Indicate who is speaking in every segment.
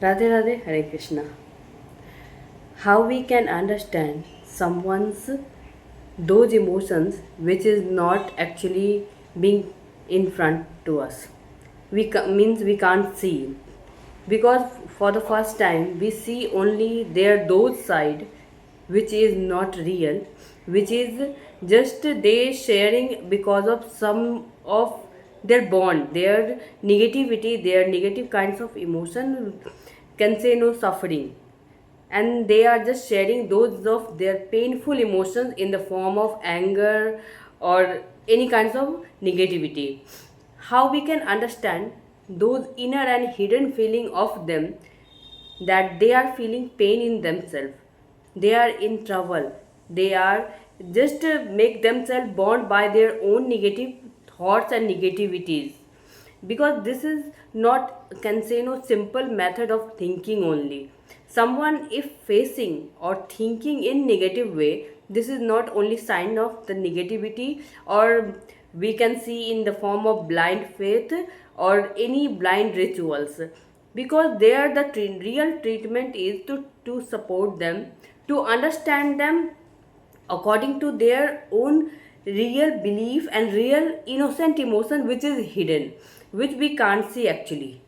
Speaker 1: Radhe Radhe Hare Krishna. How we can understand someone's those emotions which is not actually being in front to us. Means we can't see because for the first time we see only their those side which is not real, which is just they sharing because of some of their bond, their negativity, their negative kinds of emotion, can say no suffering, and they are just sharing those of their painful emotions in the form of anger or any kinds of negativity. How we can understand those inner and hidden feeling of them, that they are feeling pain in themselves, they are in trouble, they are just make themselves bound by their own negative thoughts and negativities, because this is not, can say no, simple method of thinking only. Someone if facing or thinking in negative way, this is not only sign of the negativity, or we can see in the form of blind faith or any blind rituals, because there the real treatment is to support them, to understand them according to their own real belief and real innocent emotion which is hidden, which we can't see actually.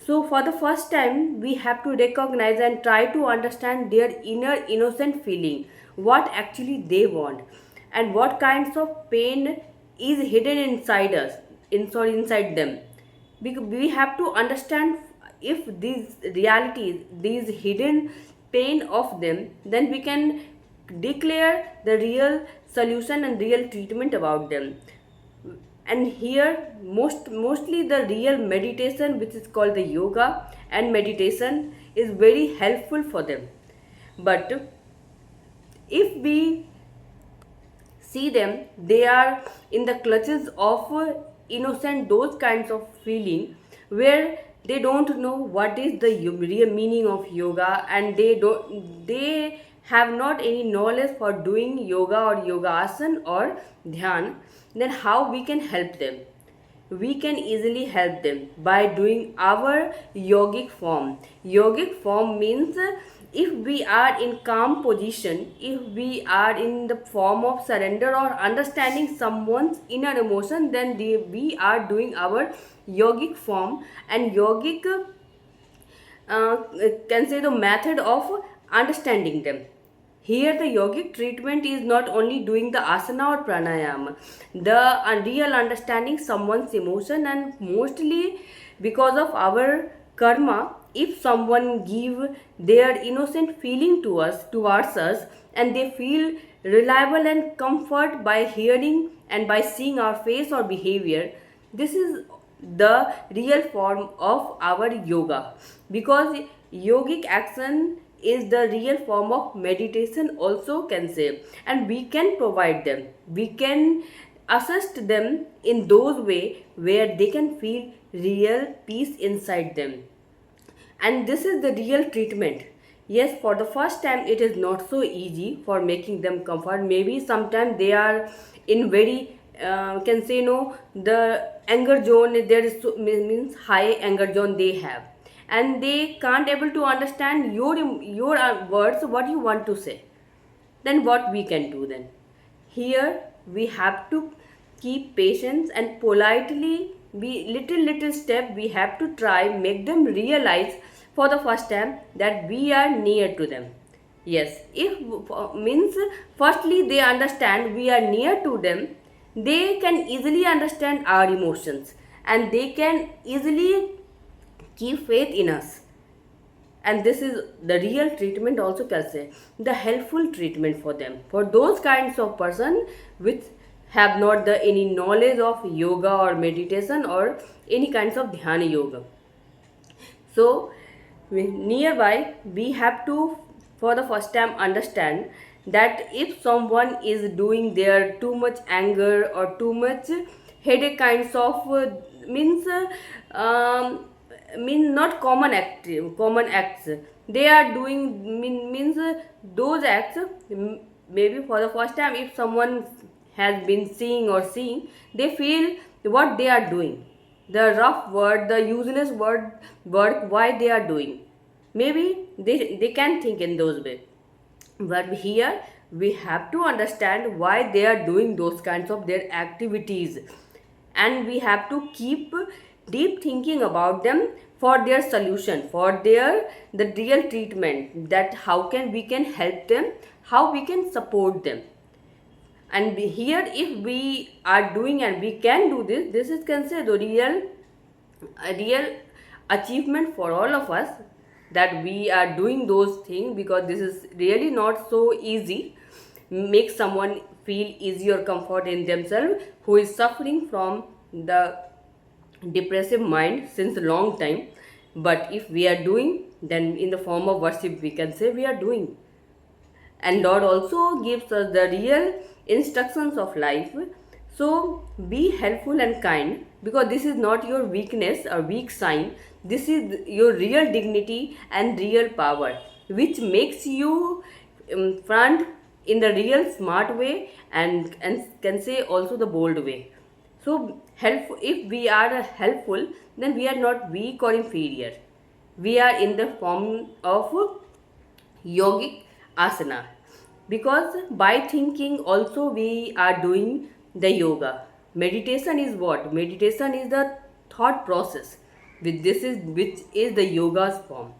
Speaker 1: So, for the first time, we have to recognize and try to understand their inner innocent feeling, what actually they want, and what kinds of pain is hidden inside us, inside them. We have to understand if these realities, these hidden pain of them, then we can declare the real solution and real treatment about them. And here mostly the real meditation which is called the yoga and meditation is very helpful for them. But if we see them, they are in the clutches of innocent those kinds of feeling where they don't know what is the real meaning of yoga, and they have not any knowledge for doing yoga or yoga asana or dhyan. Then how we can help them? We can easily help them by doing our yogic form. Yogic form means if we are in calm position, if we are in the form of surrender or understanding someone's inner emotion, then we are doing our yogic form. And yogic uh, can say the method of understanding them. Here, the yogic treatment is not only doing the asana or pranayama, the real understanding someone's emotion, and mostly because of our karma. If someone give their innocent feeling to us, towards us, and they feel reliable and comfort by hearing and by seeing our face or behavior, this is the real form of our yoga, because yogic action is the real form of meditation also, can say. And we can provide them, we can assist them in those way where they can feel real peace inside them. And this is the real treatment. Yes, for the first time it is not so easy for making them comfort. Maybe sometimes they are in very can say no, the anger zone, there is means high anger zone they have, and they can't able to understand your words, what you want to say. Then what we can do then? Here we have to keep patience and politely, be little step we have to try make them realize for the first time that we are near to them. Yes, if means firstly they understand we are near to them, they can easily understand our emotions, and they can easily keep faith in us. And this is the real treatment also, can say, the helpful treatment for them, for those kinds of person which have not the any knowledge of yoga or meditation or any kinds of dhyana yoga. So nearby we have to for the first time understand that if someone is doing their too much anger or too much headache kinds of means mean not common acts they are doing, means those acts, maybe for the first time if someone has been seeing or seeing, they feel what they are doing, the rough word, the useless word work why they are doing. Maybe they can think in those ways, but here we have to understand why they are doing those kinds of their activities, and we have to keep deep thinking about them for their solution, for their the real treatment, that how can we can help them, how we can support them. And here if we are doing and we can do this, this is can say the real achievement for all of us, that we are doing those things, because this is really not so easy. Make someone feel easy or comfort in themselves who is suffering from the depressive mind since a long time. But if we are doing, then in the form of worship we can say we are doing. And Lord also gives us the real instructions of life. So be helpful and kind, because this is not your weakness or weak sign. This is your real dignity and real power, which makes you front in the real smart way, and can say also the bold way. So helpful, if we are helpful, then we are not weak or inferior. We are in the form of yogic asana, because by thinking also we are doing the yoga. Meditation is what? Meditation is the thought process, which is the yoga's form.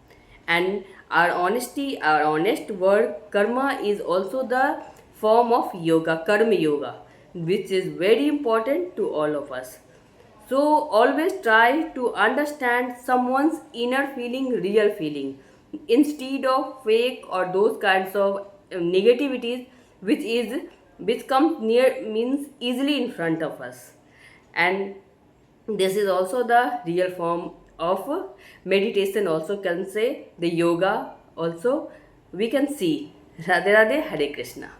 Speaker 1: And our honesty, our honest word karma is also the form of yoga, karma yoga, which is very important to all of us. So always try to understand someone's inner feeling, real feeling, instead of fake or those kinds of negativities, which comes near means easily in front of us. And this is also the real form of meditation. Also can say the yoga. Also we can see. Radhe Radhe, Hare Krishna.